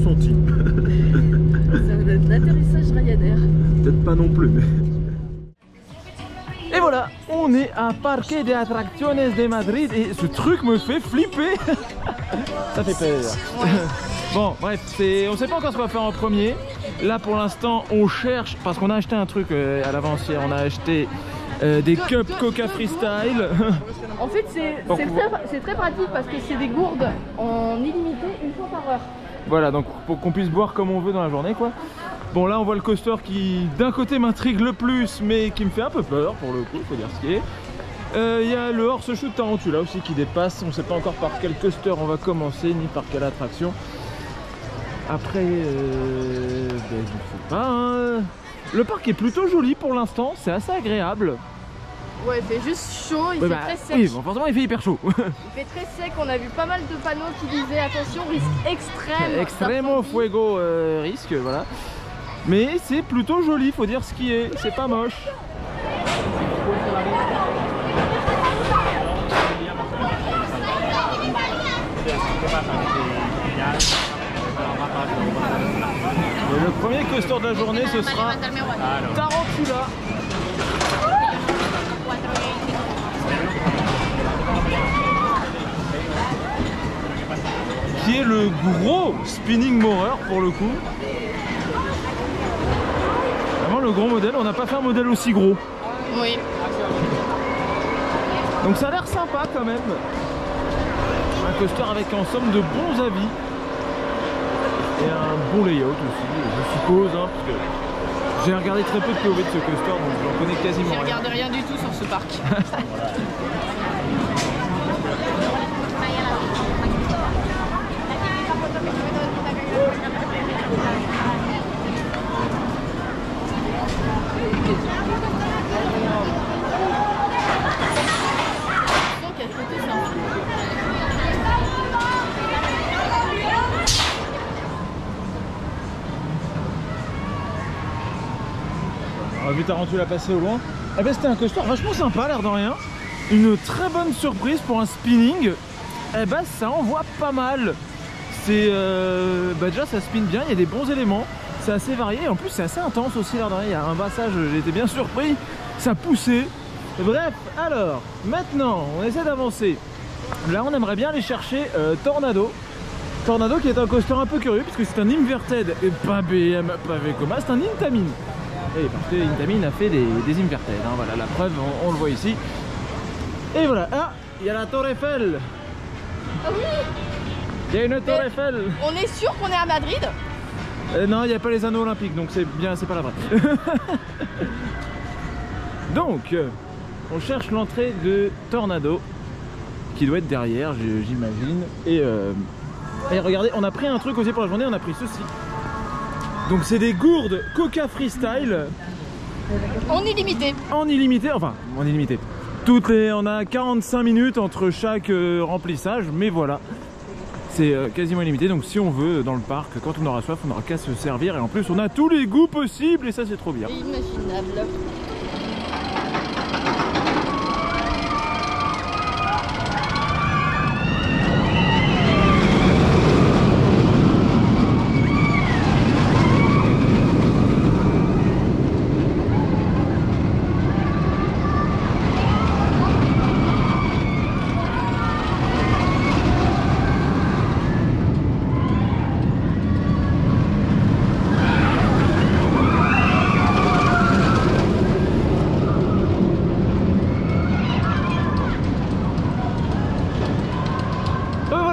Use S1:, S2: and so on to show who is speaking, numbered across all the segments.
S1: ressenti.
S2: Ça va être l'atterrissage Ryanair.
S1: Peut-être pas non plus.
S3: Et voilà, on est à Parque de Atracciones de Madrid et ce truc me fait flipper. Ça fait peur.
S2: Ouais.
S3: Bon, bref, on sait pas encore ce qu'on va faire en premier. Là, pour l'instant, on cherche, parce qu'on a acheté un truc à l'avant-hier, on a acheté des cups Coca Freestyle.
S2: En fait, c'est très pratique parce que c'est des gourdes en illimité une fois par heure.
S3: Voilà, donc pour qu'on puisse boire comme on veut dans la journée, quoi. Bon, là, on voit le coaster qui, d'un côté, m'intrigue le plus, mais qui me fait un peu peur, pour le coup, faut dire ce qui est. Il y a le Horseshoe Tarantula aussi qui dépasse. On sait pas encore par quel coaster on va commencer, ni par quelle attraction. Après, ben, je ne sais pas. Hein. Le parc est plutôt joli pour l'instant, c'est assez agréable.
S2: Ouais, il fait juste chaud, il fait très sec.
S3: Oui, bon, forcément, il fait hyper chaud.
S2: Il fait très sec, on a vu pas mal de panneaux qui disaient attention, risque extrême.
S3: Extremo fuego risque, voilà. Mais c'est plutôt joli, faut dire ce qui est, c'est pas moche. Et le premier coaster de la journée, ce sera Tarantula. Qui est le gros spinning mower pour le coup. Vraiment le gros modèle, on n'a pas fait un modèle aussi gros.
S2: Oui.
S3: Donc ça a l'air sympa quand même. Un coaster avec en somme de bons avis. Et un bon layout aussi, je suppose, hein, parce que j'ai regardé très peu de POV de ce coaster, donc j'en connais quasiment rien.
S2: Je regarde rien du tout sur ce parc.
S3: On a vu Tarantula passer au loin. Eh ben, c'était un coaster vachement sympa, l'air de rien. Une très bonne surprise pour un spinning. Eh ben, ça envoie pas mal. C'est déjà ça spin bien, il y a des bons éléments. C'est assez varié, en plus c'est assez intense aussi, l'air de rien. Il y a un passage, j'ai été bien surpris, ça poussait. Bref, alors, maintenant, on essaie d'avancer. Là, on aimerait bien aller chercher Tornado. Tornado qui est un coaster un peu curieux, puisque c'est un inverted et pas BM, pas Vekoma, c'est un Intamin. Et parce que Intamin a fait des inverted, hein, voilà, la preuve, on le voit ici. Et voilà, ah, il y a la Tour Eiffel.
S2: Ah oui.
S3: Il y a une Tour Eiffel.
S2: On est sûr qu'on est à Madrid?
S3: Non, il n'y a pas les anneaux olympiques, donc c'est bien, c'est pas la vraie. Donc, on cherche l'entrée de Tornado, qui doit être derrière, j'imagine. Et regardez, on a pris un truc aussi pour la journée, on a pris ceci. Donc c'est des gourdes Coca Freestyle.
S2: En illimité.
S3: En illimité, enfin, en illimité. On a 45 minutes entre chaque remplissage, mais voilà. C'est quasiment illimité, donc si on veut dans le parc, quand on aura soif, on n'aura qu'à se servir. Et en plus, on a tous les goûts possibles et ça, c'est trop bien.
S2: Imaginable.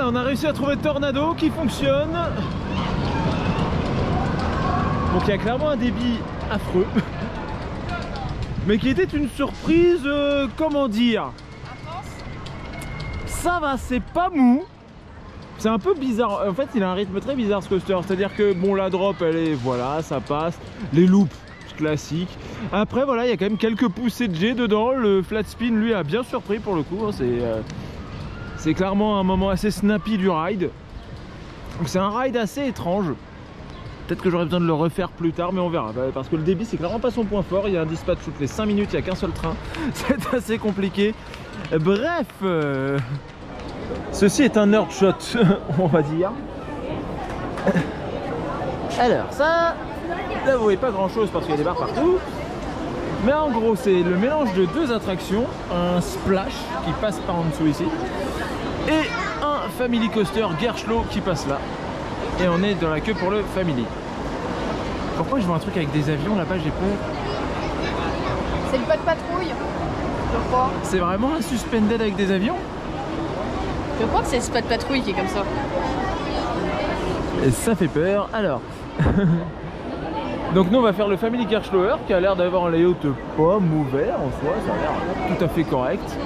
S3: On a réussi à trouver Tornado qui fonctionne. Donc il y a clairement un débit affreux. Mais qui était une surprise, comment dire. Ça va, c'est pas mou. C'est un peu bizarre. En fait, il a un rythme très bizarre ce coaster. C'est-à-dire que bon, la drop, elle est, voilà, ça passe. Les loops, classiques. Après, voilà, il y a quand même quelques poussées de jet dedans. Le flat spin, lui, a bien surpris pour le coup. C'est clairement un moment assez snappy du ride. C'est un ride assez étrange. Peut-être que j'aurais besoin de le refaire plus tard, mais on verra. Parce que le débit, c'est clairement pas son point fort. Il y a un dispatch toutes les 5 minutes, il n'y a qu'un seul train. C'est assez compliqué. Bref, ceci est un nerd shot, on va dire. Alors ça, là vous voyez pas grand chose parce qu'il y a des barres partout. Mais en gros c'est le mélange de deux attractions, un splash qui passe par en dessous ici et un family coaster Gerstlauer qui passe là. Et on est dans la queue pour le family. Pourquoi je vois un truc avec des avions là-bas, j'ai peur?
S2: C'est le pas de patrouille, je crois.
S3: C'est vraiment un suspended avec des avions?
S2: Je crois que c'est le pas de patrouille qui est comme ça.
S3: Et ça fait peur. Alors donc nous on va faire le family Gerstlauer qui a l'air d'avoir un layout pas mauvais en soi, ça a l'air tout à fait correct.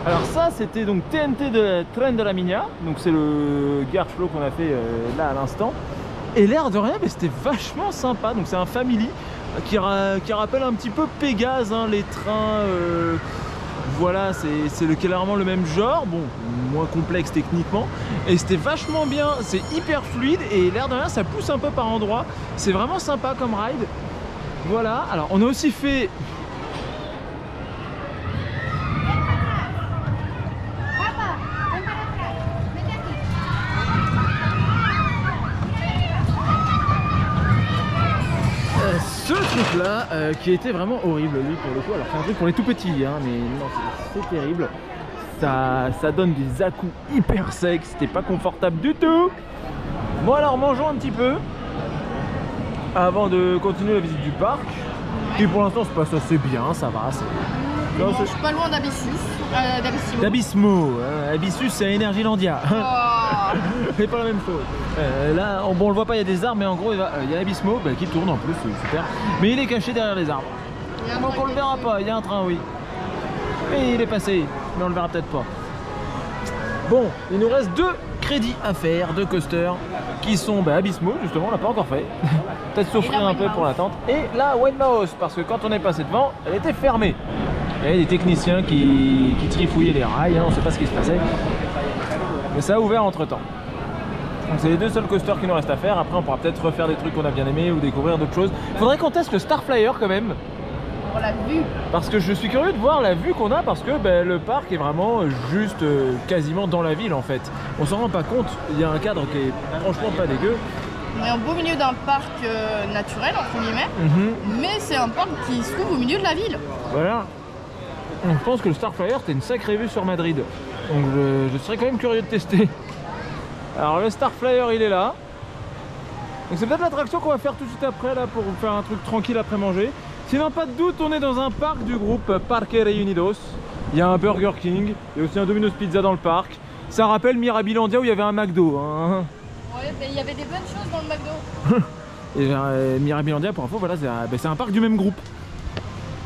S3: Alors ça c'était donc TNT de Tren de la Minia, donc c'est le Gerstlauer qu'on a fait là à l'instant. Et l'air de rien, mais c'était vachement sympa, donc c'est un family qui rappelle un petit peu Pégase, hein, les trains, voilà, c'est clairement le même genre, bon, moins complexe techniquement. Et c'était vachement bien, c'est hyper fluide et l'air de rien ça pousse un peu par endroits, c'est vraiment sympa comme ride. Voilà, alors on a aussi fait... ce truc là qui était vraiment horrible lui pour le coup, alors c'est un truc pour les tout petits hein, mais non c'est terrible, ça donne des à-coups hyper secs, c'était pas confortable du tout. Bon alors mangeons un petit peu avant de continuer la visite du parc, qui pour l'instant se passe assez bien, ça va.
S2: Non, je suis pas loin d'Abyssus,
S3: d'Abysmo. Abyssus c'est Energylandia.
S2: Oh.
S3: C'est pas la même chose. Là, bon, on le voit pas, il y a des arbres, mais en gros, il y a Abysmo qui tourne en plus, c'est super. Mais il est caché derrière les arbres. Donc on le verra pas, il y a un train, oui. Et il est passé, mais on le verra peut-être pas. Bon, il nous reste 2 crédits à faire, 2 coasters, qui sont Abysmo, justement, on l'a pas encore fait. Peut-être s'offrir un peu pour l'attente. Et la Windmouse, parce que quand on est passé devant, elle était fermée. Il y avait des techniciens qui trifouillaient les rails, hein, on sait pas ce qui se passait. Mais ça a ouvert entre temps. Donc c'est les 2 seuls coasters qui nous restent à faire. Après on pourra peut-être refaire des trucs qu'on a bien aimés ou découvrir d'autres choses. Faudrait qu'on teste le Starflyer quand même.
S2: Pour la vue.
S3: Parce que je suis curieux de voir la vue qu'on a, parce que le parc est vraiment juste quasiment dans la ville en fait. On s'en rend pas compte, il y a un cadre qui est franchement pas dégueu.
S2: On est en beau milieu d'un parc naturel entre guillemets, mais c'est un parc qui se trouve au milieu de la ville. Voilà.
S3: Je pense que le Starflyer c'était une sacrée vue sur Madrid. Donc je serais quand même curieux de tester. Alors le Starflyer il est là. Donc c'est peut-être l'attraction qu'on va faire tout de suite après là pour faire un truc tranquille après manger. Sinon pas de doute on est dans un parc du groupe Parque Reunidos. Il y a un Burger King, il y a aussi un Domino's Pizza dans le parc. Ça rappelle Mirabilandia où il y avait un McDo. Hein.
S2: Ouais, mais il y avait des bonnes choses dans le McDo.
S3: Et Mirabilandia pour info voilà c'est un parc du même groupe.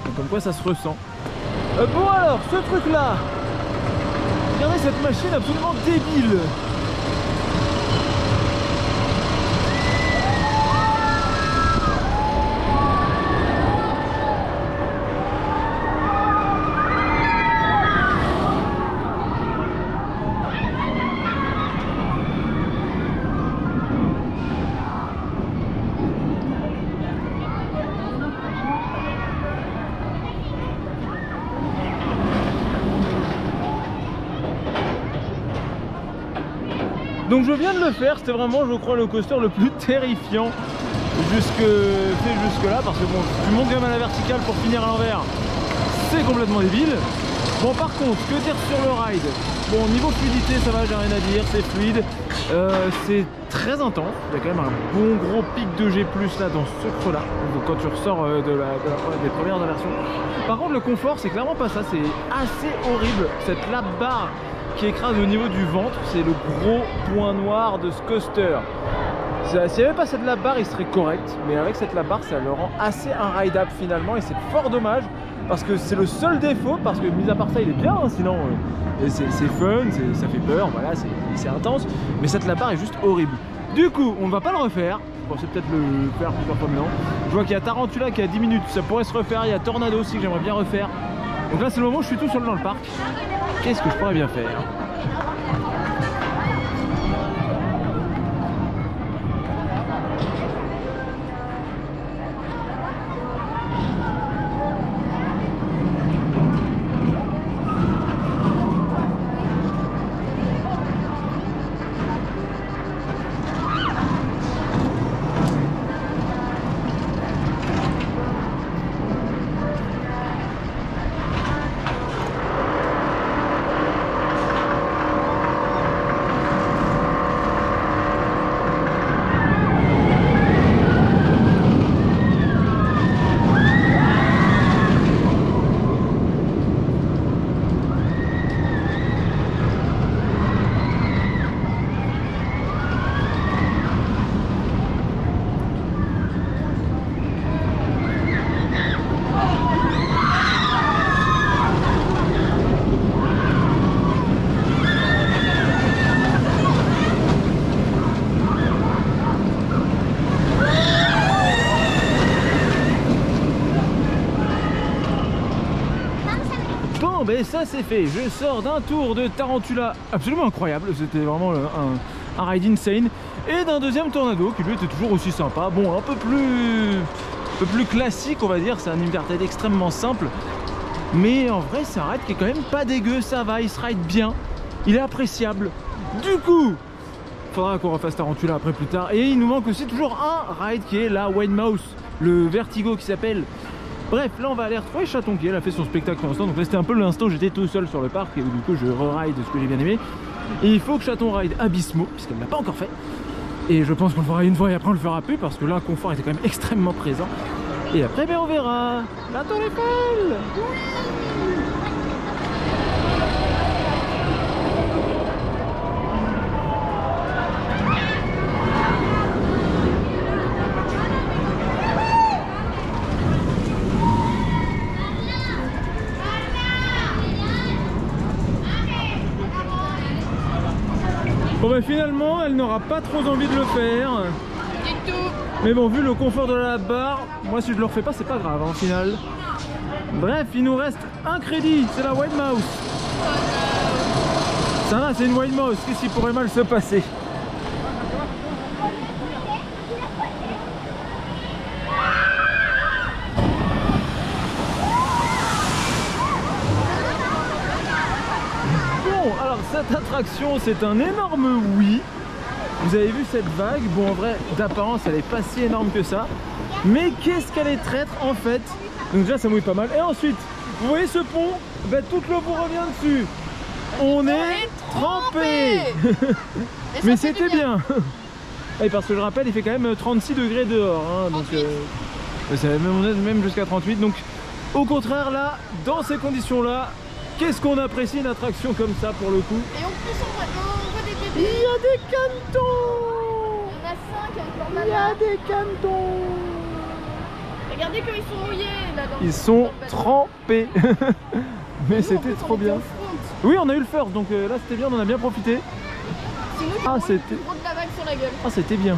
S3: Donc, comme quoi ça se ressent. Bon alors ce truc là. Regardez cette machine absolument débile. Donc je viens de le faire, c'était vraiment je crois le coaster le plus terrifiant fait jusque là, parce que bon, tu montes quand même à la verticale pour finir à l'envers, c'est complètement débile. Bon par contre, que dire sur le ride? Bon niveau fluidité ça va, j'ai rien à dire, c'est fluide, c'est très intense, il y a quand même un bon gros pic de G+ là dans ce creux là, donc quand tu ressors des premières inversions. Par contre le confort c'est clairement pas ça, c'est assez horrible, cette lap bar qui écrase au niveau du ventre, c'est le gros point noir de ce coaster. S'il n'y avait pas cette lap bar, il serait correct, mais avec cette lap bar, ça le rend assez unrideable finalement, et c'est fort dommage, parce que c'est le seul défaut, parce que mis à part ça, il est bien, hein, sinon c'est fun, ça fait peur, voilà, c'est intense, mais cette lap bar est juste horrible. Du coup, on va pas le refaire, je pensais peut-être le faire plusieurs fois maintenant. Je vois qu'il y a Tarantula qui a 10 minutes, ça pourrait se refaire, il y a Tornado aussi que j'aimerais bien refaire. Donc là, c'est le moment où je suis tout seul dans le parc. Qu'est-ce que je pourrais bien faire ? Et ça c'est fait, je sors d'un tour de Tarantula absolument incroyable, c'était vraiment un ride insane, et d'un deuxième Tornado qui lui était toujours aussi sympa, bon un peu plus classique on va dire, c'est un Intertide extrêmement simple, mais en vrai c'est un ride qui est quand même pas dégueu, ça va, il se ride bien, il est appréciable. Du coup, faudra qu'on refasse Tarantula après plus tard, et il nous manque aussi toujours un ride qui est la Winemouse, le Vertigo qui s'appelle. Bref, là on va aller retrouver Chaton qui elle a fait son spectacle pour l'instant. Donc là c'était un peu l'instant où j'étais tout seul sur le parc et où du coup je re-ride ce que j'ai bien aimé. Et il faut que Chaton ride Abysmo, puisqu'elle ne l'a pas encore fait. Et je pense qu'on le fera une fois et après on le fera plus parce que l'inconfort était quand même extrêmement présent. Et après ben on verra. La Tour Eiffel. Bon bah finalement elle n'aura pas trop envie de le faire.
S2: Du tout.
S3: Mais bon, vu le confort de la barre, moi si je le refais pas c'est pas grave en final. Bref, il nous reste un crédit, c'est la Winemouse. Ça va, c'est une Winemouse, qu'est-ce qui pourrait mal se passer? Alors cette attraction c'est un énorme oui. Vous avez vu cette vague, bon en vrai d'apparence elle est pas si énorme que ça, mais qu'est-ce qu'elle est traître en fait. Donc déjà ça mouille pas mal, et ensuite vous voyez ce pont, ben, toute l'eau vous revient dessus. On est trempé. Mais c'était bien. Et parce que je rappelle il fait quand même 36 degrés dehors hein, donc ça va même jusqu'à 38, donc au contraire là dans ces conditions là, qu'est-ce qu'on apprécie une attraction comme ça pour le coup.
S2: Et en plus on voit des bébés.
S3: Il y a des cantons.
S2: Il y en a 5 encore là.
S3: Il y a des cantons.
S2: Regardez comme ils sont mouillés là dans.
S3: Ils sont trempés. Mais c'était trop bien. Oui on a eu le first donc là c'était bien, on en a bien profité.
S2: Sinon
S3: Ah c'était
S2: gros de la vague sur la gueule.
S3: Ah c'était bien.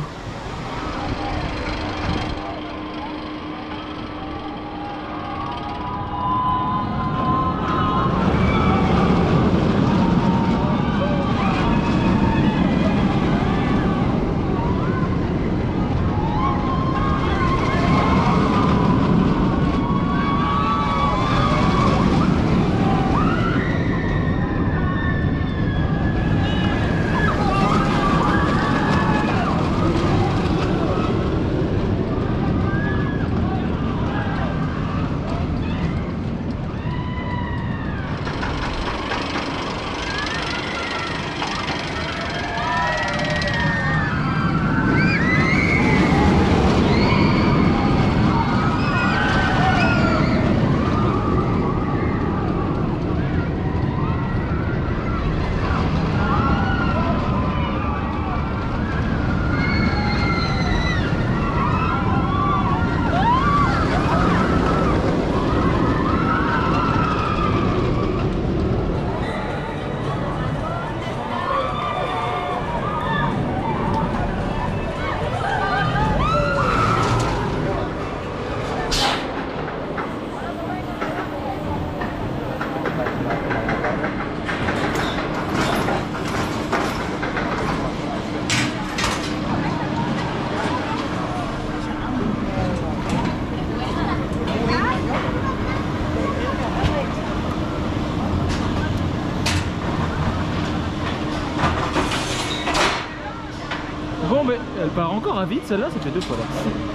S3: Elle part encore à vite, celle-là, ça fait 2 fois là.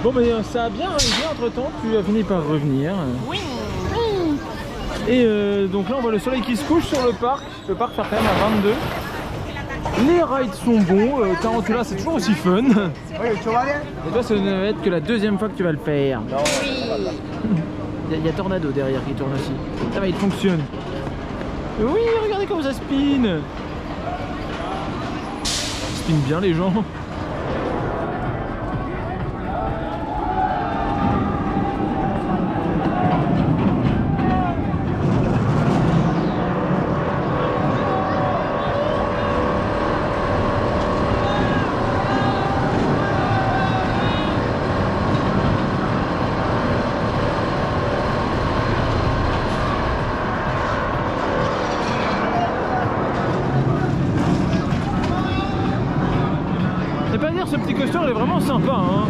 S3: Bon, mais ça a bien arrivé entre temps, tu as fini par revenir.
S2: Oui.
S3: Et donc là, on voit le soleil qui se couche sur le parc. Le parc fait quand même à 22. Les rides sont bons. Tarantula, c'est toujours aussi fun. Et toi, ça va être que la 2e fois que tu vas le faire.
S2: Oui.
S3: Il y a Tornado derrière qui tourne aussi. Ça va, il fonctionne. Oui, regardez comme ça spin. Spin bien les gens. C'est pas dire, ce petit coaster il est vraiment sympa, hein.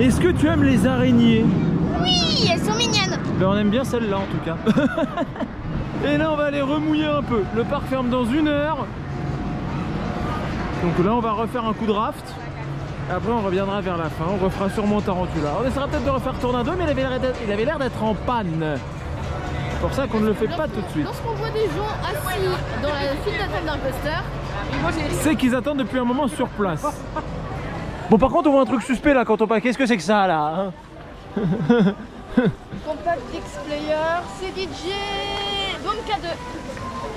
S3: Est-ce que tu aimes les araignées?
S2: Oui, elles sont mignonnes.
S3: Ben on aime bien celle-là en tout cas. Et là on va aller remouiller un peu. Le parc ferme dans 1 heure. Donc là on va refaire un coup de raft. Après on reviendra vers la fin, on refera sûrement Tarantula. On essaiera peut-être de refaire Tornado, mais il avait l'air d'être en panne. C'est pour ça qu'on ne le fait pas tout de suite.
S2: Lorsqu'on voit des gens assis dans la file d'attente d'un coaster,
S3: C'est qu'ils attendent depuis un moment sur place. Bon, par contre on voit un truc suspect là quand on passe. Qu'est-ce que c'est que ça là, hein?
S2: Compact X-Player, CDJ, Boom K2.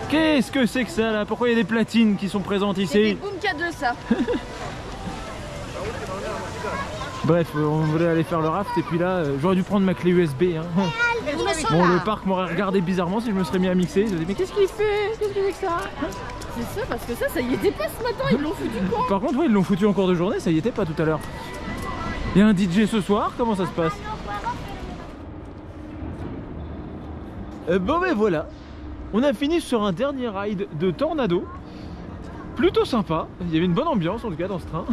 S3: Qu'est-ce que c'est que ça là? Pourquoi il y a des platines qui sont présentes
S2: C'est des
S3: ici?
S2: Boom K2 ça.
S3: Bref, on voulait aller faire le raft et puis là, j'aurais dû prendre ma clé USB, hein. Bon, le parc m'aurait regardé bizarrement si je me serais mis à mixer. Ils se dit mais qu'est-ce qu'il fait? Qu'est-ce que c'est que ça?
S2: C'est ça, parce que ça y était pas ce matin, ils l'ont foutu quand?
S3: Par contre, ouais, ils l'ont foutu en cours de journée, ça y était pas tout à l'heure. Il y a un DJ ce soir, comment ça se passe? Bon ben voilà, on a fini sur un dernier ride de Tornado. Plutôt sympa, il y avait une bonne ambiance en tout cas dans ce train.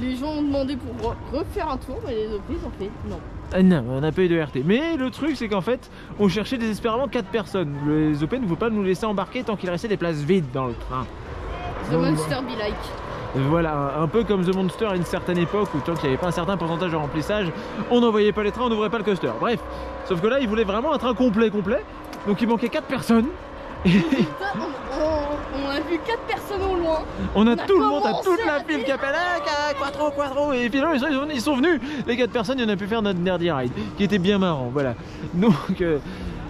S2: Les gens ont demandé pour refaire un tour, mais les autres ils ont fait non.
S3: Non, on n'a pas eu de RT. Mais le truc c'est qu'en fait, on cherchait désespérément 4 personnes. Les OP ne voulaient pas nous laisser embarquer tant qu'il restait des places vides dans le train.
S2: The Monster Be Like.
S3: Voilà, un peu comme The Monster à une certaine époque où tant qu'il n'y avait pas un certain pourcentage de remplissage, on n'envoyait pas les trains, on n'ouvrait pas le coaster. Bref, sauf que là, ils voulaient vraiment un train complet. Donc il manquait 4 personnes.
S2: Putain, on a vu 4 personnes au loin.
S3: On a tout le monde, toute la file qui appelle Quattro. Et puis là, ils sont venus. Les 4 personnes, et on a pu faire notre dernier ride qui était bien marrant. Voilà. Donc,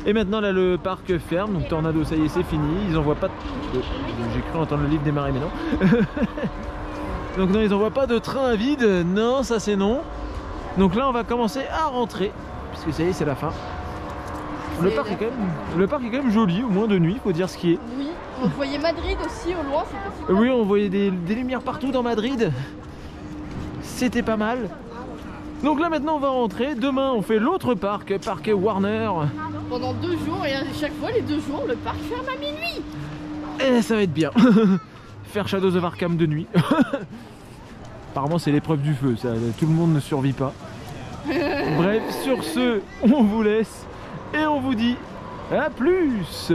S3: et maintenant, là, le parc ferme. Donc, Tornado, ça y est, c'est fini. Ils envoient pas de. J'ai cru entendre le livre démarrer, mais non. Donc, non, ils envoient pas de train à vide. Non, ça c'est non. Donc là, on va commencer à rentrer. Puisque ça y est, c'est la fin. Le parc est quand même joli, au moins de nuit, faut dire ce qui est.
S2: Oui, on voyait Madrid aussi au loin, c'était super.
S3: Oui, on voyait des lumières partout dans Madrid. C'était pas mal. Donc là maintenant on va rentrer. Demain on fait l'autre parc Warner.
S2: Pendant 2 jours, et à chaque fois les 2 jours, le parc ferme à minuit.
S3: Et ça va être bien. Faire Shadows of Arkham de nuit. Apparemment c'est l'épreuve du feu, ça, tout le monde ne survit pas. Bref, sur ce, on vous laisse. Et on vous dit à plus.